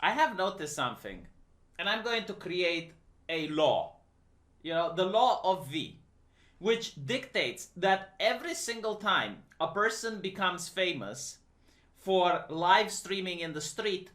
I have noticed something, and I'm going to create a law. You know, the law of V, which dictates that every single time a person becomes famous for live streaming in the street,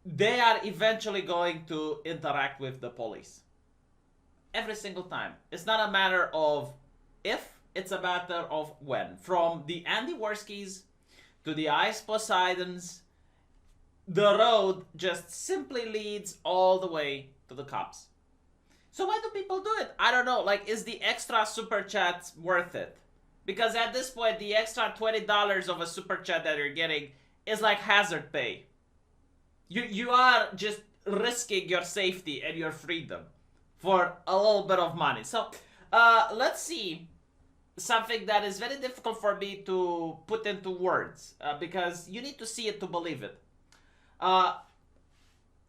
they are eventually going to interact with the police. Every single time. It's not a matter of if, it's a matter of when. From the Andy Worskis to the Ice Poseidons, the road just simply leads all the way to the cops. So why do people do it? I don't know. Like, is the extra super chat worth it? Because at this point, the extra $20 of a super chat that you're getting is like hazard pay. You are just risking your safety and your freedom for a little bit of money. So let's see something that is very difficult for me to put into words because you need to see it to believe it. A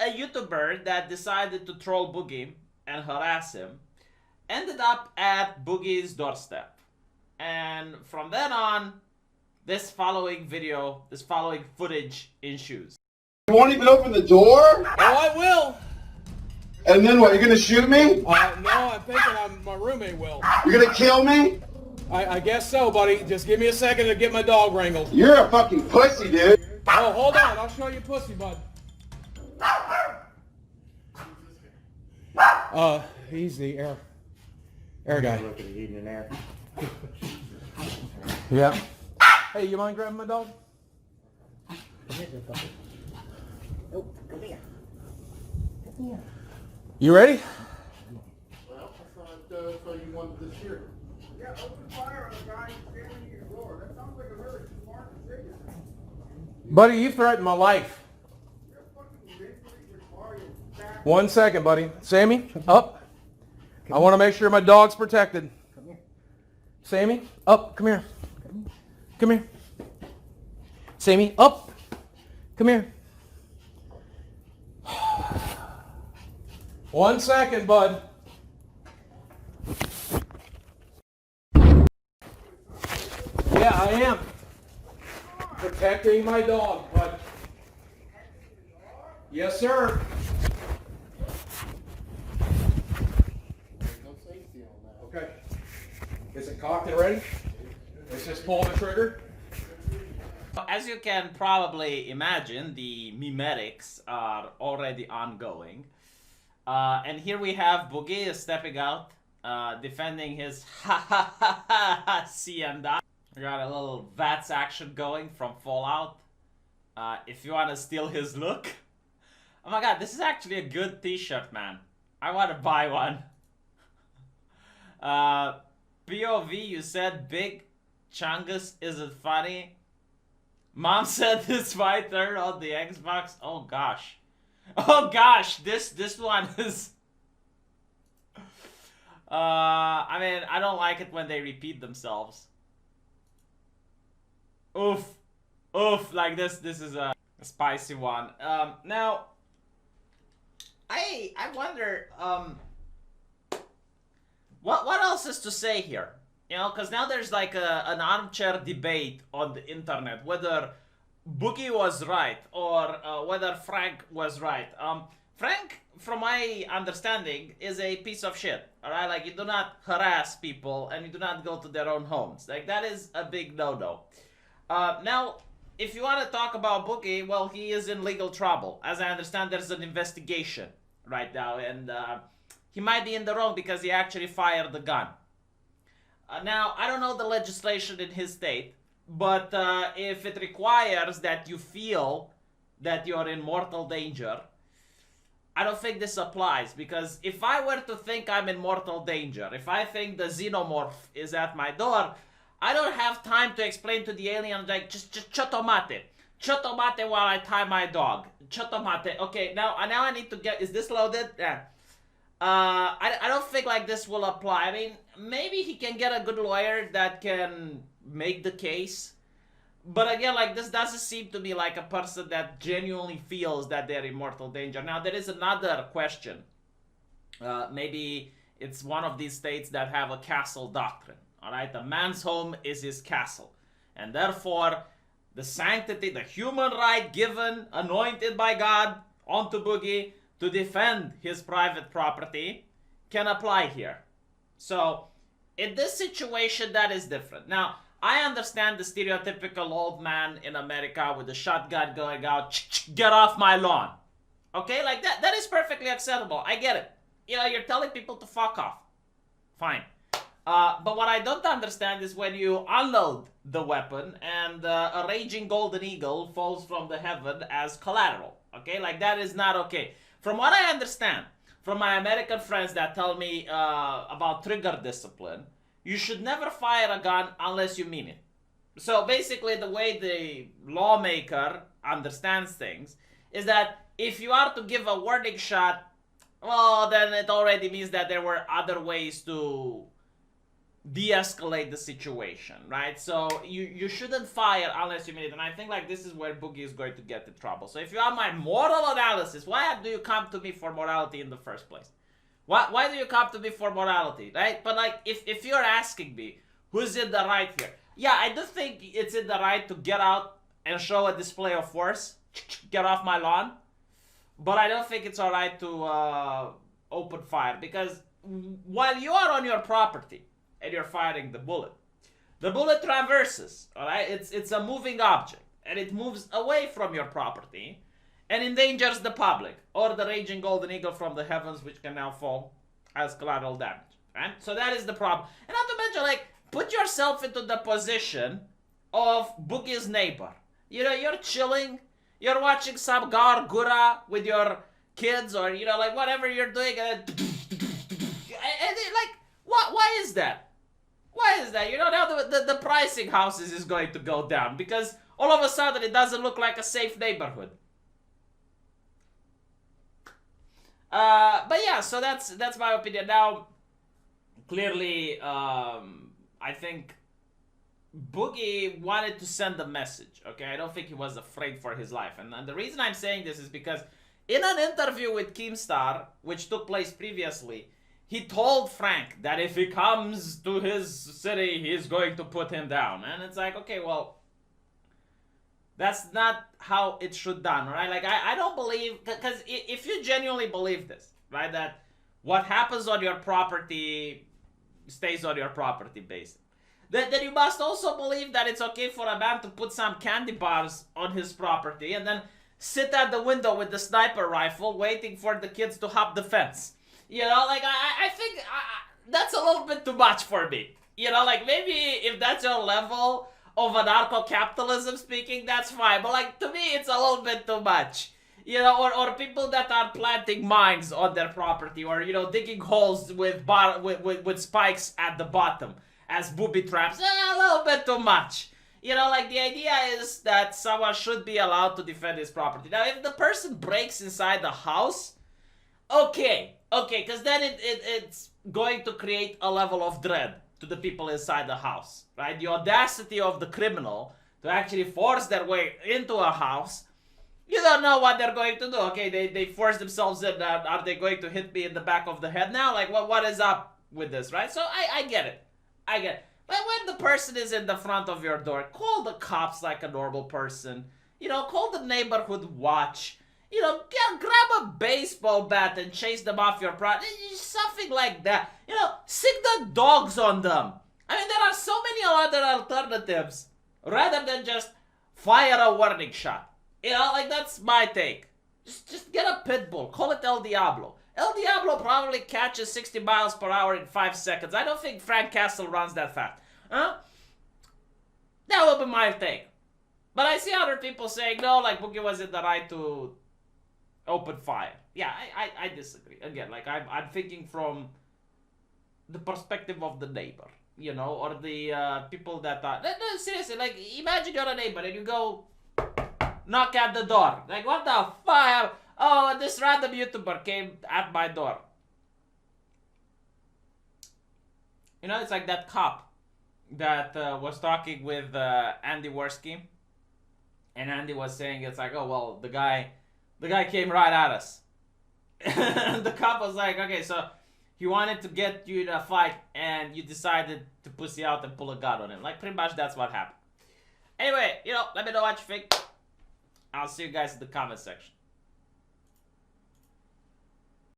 YouTuber that decided to troll Boogie and harass him ended up at Boogie's doorstep. And from then on, this following video, this following footage ensues. You won't even open the door? Oh, I will. And then what, you're gonna shoot me? No, I'm thinking my roommate will. You're gonna kill me? I guess so, buddy. Just give me a second to get my dog wrangled. You're a fucking pussy, dude. Oh, hold on. I'll show you pussy, bud. He's the air guy. Look at the evening air. Yeah. Hey, you mind grabbing my dog? Oh, come here. Come here. You ready? Well, I thought you wanted this here. Yeah, open fire on the guy standing at your door. That sounds like a really smart decision. Buddy, you threatened my life. You're fucking mentally retarded. 1 second, buddy. Sammy, up. I want to make sure my dog's protected. Come here. Sammy, up. Come here. Come here. Sammy, up. Come here. 1 second, bud. Yeah, I am. Protecting my dog, bud. Yes, sir. There's no safety on that. Okay. Is it cocked and ready? Let's just pull the trigger. As you can probably imagine, the mimetics are already ongoing. And here we have Boogie stepping out, defending his CM dot. We got a little VATS action going from Fallout. If you want to steal his look. Oh my god, this is actually a good t-shirt, man. I want to buy one. POV, you said Big Chungus isn't funny. Mom said this fighter on the Xbox. Oh gosh. Oh gosh, this one is I mean, I don't like it when they repeat themselves. Oof. Oof, like this is a spicy one. Now I wonder what else is to say here? You know, because now there's like an armchair debate on the internet whether Boogie was right or whether Frank was right. Frank, from my understanding, is a piece of shit. Alright, like you do not harass people and you do not go to their own homes. Like that is a big no-no. Now, if you want to talk about Boogie, well, he is in legal trouble. As I understand, there's an investigation right now, and he might be in the wrong because he actually fired the gun. Now, I don't know the legislation in his state, but if it requires that you feel that you're in mortal danger, I don't think this applies, because if I were to think I'm in mortal danger, if I think the xenomorph is at my door, I don't have time to explain to the alien, like, just chotomate. Chotomate while I tie my dog. Chotomate. Okay, now I need to get, is this loaded? Yeah. I don't think like this will apply. I mean, maybe he can get a good lawyer that can make the case. But again, like, this doesn't seem to be like a person that genuinely feels that they're in mortal danger. Now, there is another question. Maybe it's one of these states that have a castle doctrine. Alright, a man's home is his castle. And therefore, the sanctity, the human right given, anointed by God onto Boogie to defend his private property can apply here. So in this situation, that is different. Now, I understand the stereotypical old man in America with the shotgun going out, get off my lawn. Okay, like that is perfectly acceptable. I get it. You're telling people to fuck off. Fine. But what I don't understand is when you unload the weapon and a raging golden eagle falls from the heaven as collateral. Okay, like that is not okay. From what I understand, from my American friends that tell me about trigger discipline, you should never fire a gun unless you mean it. So basically the way the lawmaker understands things is that if you are to give a warning shot, well, then it already means that there were other ways to de-escalate the situation, right? So you shouldn't fire unless you mean it. And I think like this is where Boogie is going to get in trouble. So if you have my moral analysis, why do you come to me for morality in the first place? Why do you come to me for morality, right? But like if you're asking me who's in the right here, yeah, I do think it's in the right to get out and show a display of force, get off my lawn. But I don't think it's alright to open fire, because while you are on your property and you're firing the bullet traverses, alright? It's a moving object, and it moves away from your property and endangers the public, or the raging golden eagle from the heavens, which can now fall as collateral damage, right? So that is the problem. And not to mention, like, put yourself into the position of Boogie's neighbor. You're chilling, you're watching some Gura with your kids, or, like, whatever you're doing, and like, why is that? Why is that? Now the pricing houses is going to go down, because all of a sudden it doesn't look like a safe neighborhood. But yeah, so that's my opinion. Now, clearly, I think Boogie wanted to send a message, okay? I don't think he was afraid for his life. And the reason I'm saying this is because in an interview with Keemstar, which took place previously, he told Frank that if he comes to his city, he's going to put him down. And it's like, okay, well, that's not how it should done, right? Like, I don't believe, because if you genuinely believe this, right, that what happens on your property stays on your property, basically, then you must also believe that it's okay for a man to put some candy bars on his property and then sit at the window with the sniper rifle waiting for the kids to hop the fence. Like, I think that's a little bit too much for me. Like, maybe if that's your level of anarcho-capitalism speaking, that's fine. But, like, to me, it's a little bit too much. Or people that are planting mines on their property, or, digging holes with spikes at the bottom as booby traps, a little bit too much. Like, the idea is that someone should be allowed to defend his property. Now, if the person breaks inside the house, okay, because then it's going to create a level of dread to the people inside the house, right? The audacity of the criminal to actually force their way into a house, you don't know what they're going to do. Okay, they force themselves in. Are they going to hit me in the back of the head now? Like, what is up with this, right? So I get it. But when the person is in the front of your door, call the cops like a normal person. Call the neighborhood watch. Grab a baseball bat and chase them off your property. Something like that. Sick the dogs on them. I mean, there are so many other alternatives rather than just fire a warning shot. Like, that's my take. Just get a pit bull. Call it El Diablo. El Diablo probably catches 60 miles per hour in 5 seconds. I don't think Frank Castle runs that fast. That will be my take. But I see other people saying, no, like, Boogie was in the right to open fire. Yeah, I disagree. Again, like, I'm thinking from the perspective of the neighbor, or the people that are... No, seriously, like, imagine you're a neighbor and you go knock at the door. Like, what the fuck? Oh, this random YouTuber came at my door. It's like that cop that was talking with Andy Worski. And Andy was saying, it's like, oh, well, the guy came right at us. And the cop was like, okay, so he wanted to get you in a fight and you decided to pussy out and pull a gun on him. Like, pretty much that's what happened. Anyway, let me know what you think. I'll see you guys in the comment section.